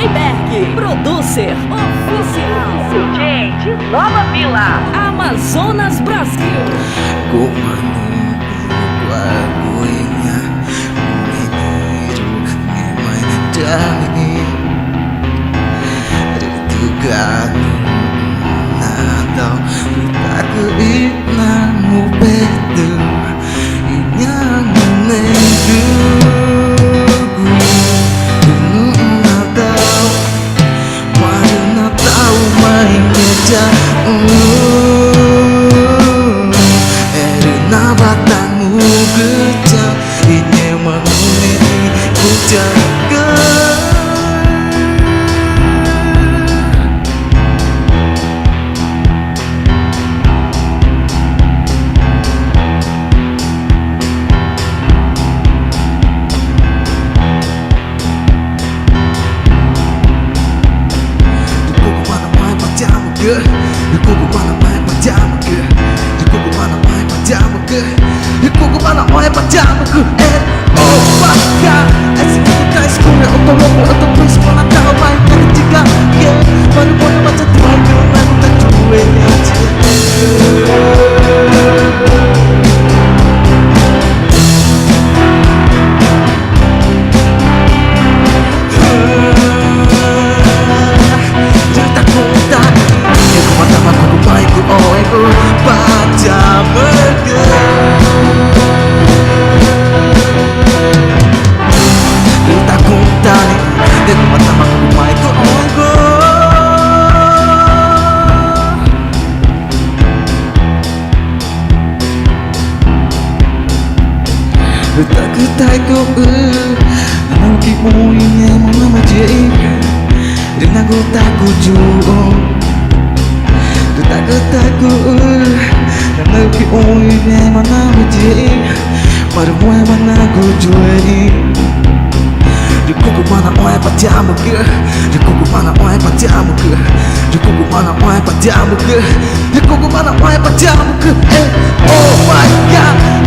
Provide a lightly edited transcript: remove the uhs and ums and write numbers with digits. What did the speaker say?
DJ Berg, producer oficial. DJ de Nova Vila, Amazonas, Brasil. Kung anong gagawin niya, uminiro ni may dami. Regalo na daw, itaguin na mo beto. Inyang menendugo, ganun na daw. Wala na daw may medya. Na batang muka ini mengenai ku jaga. Aku kemana main macam ke? Aku kemana main macam ke? Aku kemana main macam ke? Aku kemana main macam ke? Oh baka, asik kita tak sekolah untuk lobo atau please mana kau main dari jika ya baru pun macam tuan jangan tak cuek aja. Jangan takut, aku mata aku main ku oh aku baca mereka. Takut nanti punya mana macam dan aku takut juga. Takut nanti punya mana macam baru mulai mana aku jual. Aku kemana oi padamu ke? Aku kemana oi padamu ke? Aku kemana oi padamu ke? Aku kemana oi padamu ke? Oh my God.